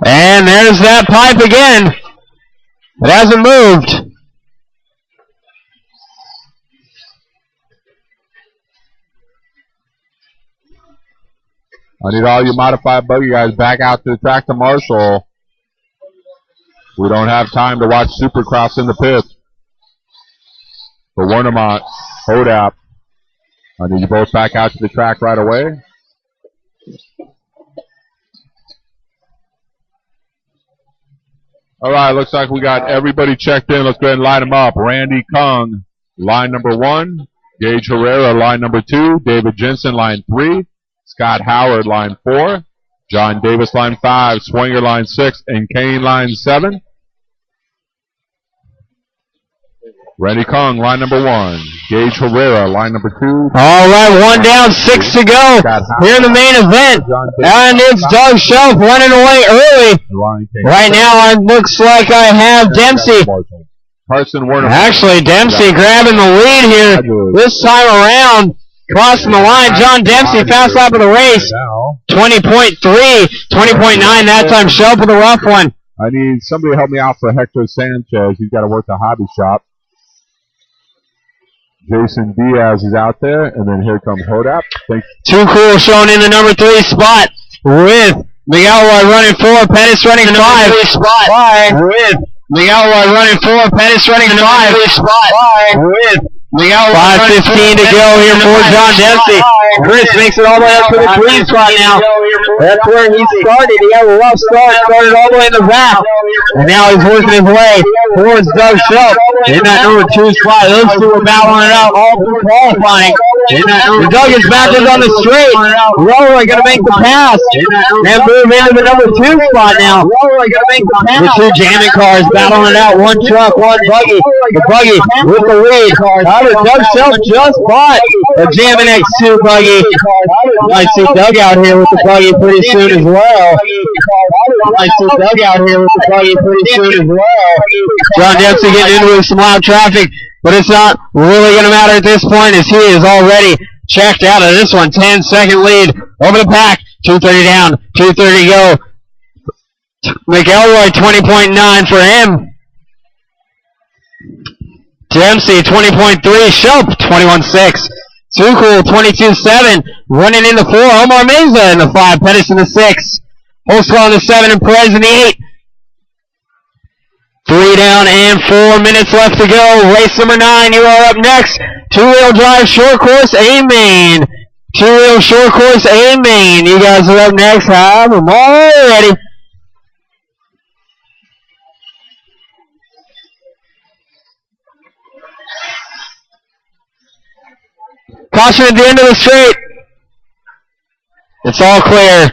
And there's that pipe again. It hasn't moved. I need all you modified buggy guys back out to the track to Marshall. We don't have time to watch Supercross in the pit. For Warnemont, Hodap, I need you both back out to the track right away. All right, looks like we got everybody checked in. Let's go ahead and line them up. Randy Kung, line number 1. Gage Herrera, line number 2. David Jensen, line 3. Scott Howard, line 4. John Davis, line 5. Swinger, line 6. And Kane, line 7. Randy Kung, line number 1. Gage Herrera, line number 2. All right, 1 down, 6 to go here in the main event. And it's Doug Shelf running away early. Right now, it looks like I have Dempsey. Actually, Dempsey grabbing the lead here this time around. Crossing the line, John Dempsey, fast lap of the race. 20.3, 20.9 that time. Shelf with a rough one. I need somebody to help me out for Hector Sanchez. He's got to work the hobby shop. Jason Diaz is out there, and then here comes Hodap. Too Cool showing in the number 3 spot with Miguel Roy running 4, Pettis running 5. With Miguel Roy running 4, Pettis running 5. With Miguel 5:15 to go here for John Dempsey. Chris makes it all the way up to the 3 spot now. That's where he started. He had a rough start, started all the way in the back. And now he's working his way towards Doug Schultz in that number 2 spot. Those two are battling it out all through qualifying. Doug is backwards on the straight. Roller going to make the pass and move into the number 2 spot now. The 2 jamming cars battling it out. 1 truck, 1 buggy. The buggy with the lead. Doug Schultz just bought a Jamming X2 buggy. Might see Doug out here with the buggy pretty soon as well. John Dempsey getting into some loud traffic, but it's not really going to matter at this point as he is already checked out of this one. 10-second lead over the pack. 2:30 down, 2:30 to go. McElroy 20.9 for him. Dempsey 20.3, Shelp 21.6. Too Cool 22.7, running in the 4. Omar Meza in the 5, Pettis in the 6. Holswell in the 7 and Perez in the 8. 3 down and 4 minutes left to go. Race number 9, you are up next. 2-wheel drive short course, A Main. 2-wheel short course, A Main. You guys are up next. Have them all ready. Caution at the end of the straight. It's all clear.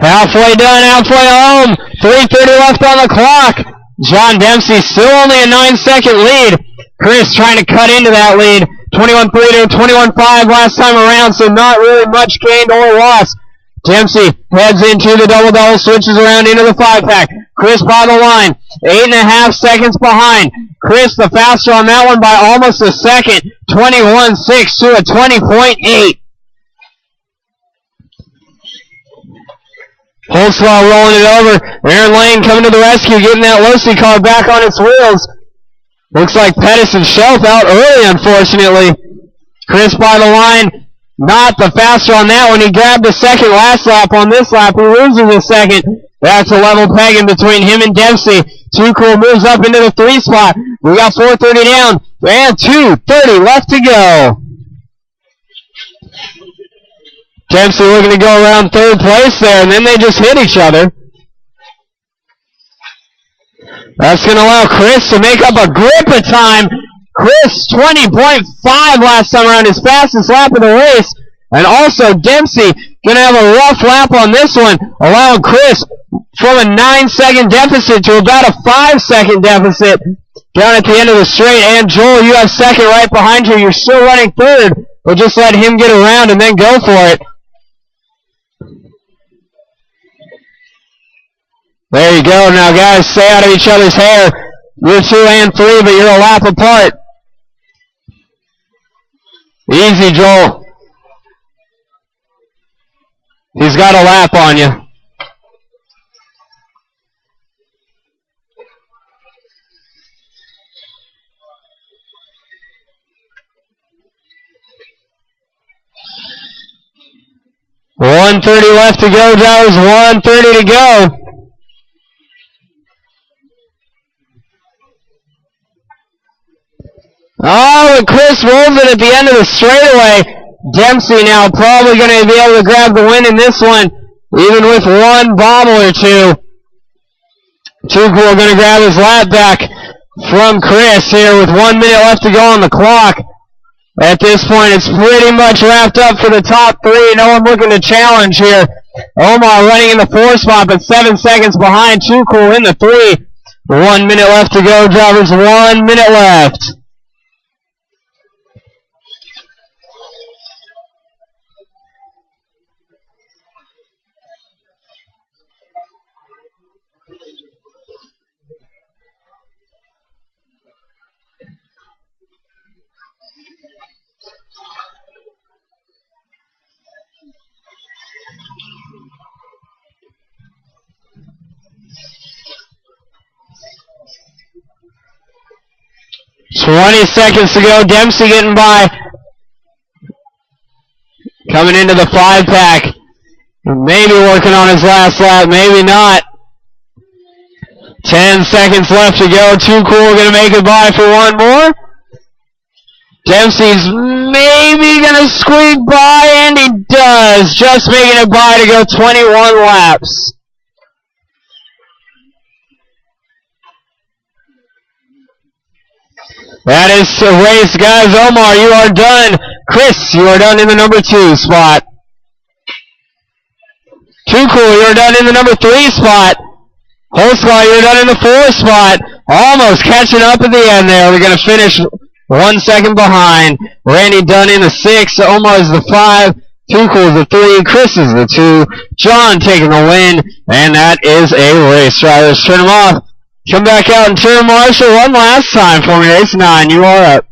Halfway done, halfway home. 3:30 left on the clock. John Dempsey still only a 9-second lead. Chris trying to cut into that lead. 21.3 to 21.5 last time around, so not really much gained or lost. Dempsey heads into the double-double, switches around into the 5-pack. Chris by the line, 8.5 seconds behind. Chris the faster on that one by almost a second. 21.6 to a 20.8. Holswell rolling it over. Aaron Lane coming to the rescue, getting that Losi car back on its wheels. Looks like Pettis and Shelf out early, unfortunately. Chris by the line, not the faster on that one. He grabbed the second last lap on this lap. He loses a second. That's a level pegging between him and Dempsey. Too Cool moves up into the 3 spot. We got 4:30 down and 2:30 left to go. Dempsey looking to go around 3rd place there, and then they just hit each other. That's going to allow Chris to make up a grip of time. Chris, 20.5 last time around, his fastest lap of the race. And also Dempsey going to have a rough lap on this one, allowing Chris from a 9-second deficit to about a 5-second deficit down at the end of the straight. And Joel, you have second right behind you. You're still running 3rd, but just let him get around and then go for it. There you go. Now, guys, stay out of each other's hair. You're 2 and 3, but you're a lap apart. Easy, Joel. He's got a lap on you. $130 left to go, guys. $130 to go. Oh, and Chris rolls it at the end of the straightaway. Dempsey now probably going to be able to grab the win in this one, even with one bobble or two. Too Cool going to grab his lap back from Chris here with 1 minute left to go on the clock. At this point, it's pretty much wrapped up for the top three. No one looking to challenge here. Omar running in the 4 spot, but 7 seconds behind. Too Cool in the 3. 1 minute left to go, drivers. 1 minute left. $20 seconds to go. Dempsey getting by. Coming into the 5-pack. Maybe working on his last lap. Maybe not. 10 seconds left to go. Too Cool going to make it by for one more. Dempsey's maybe going to squeak by, and he does. Just making it by to go 21 laps. That is the race, guys. Omar, you are done. Chris, you are done in the number 2 spot. Too Cool, you're done in the number 3 spot. Holsclaw, you're done in the 4 spot. Almost catching up at the end there. We're going to finish 1 second behind. Randy Dunn in the 6. Omar is the 5. Too Cool is the 3. Chris is the 2. John taking the win. And that is a race. Drivers, turn them off. Come back out and turn Marshall one last time for me. Race 9, you are up.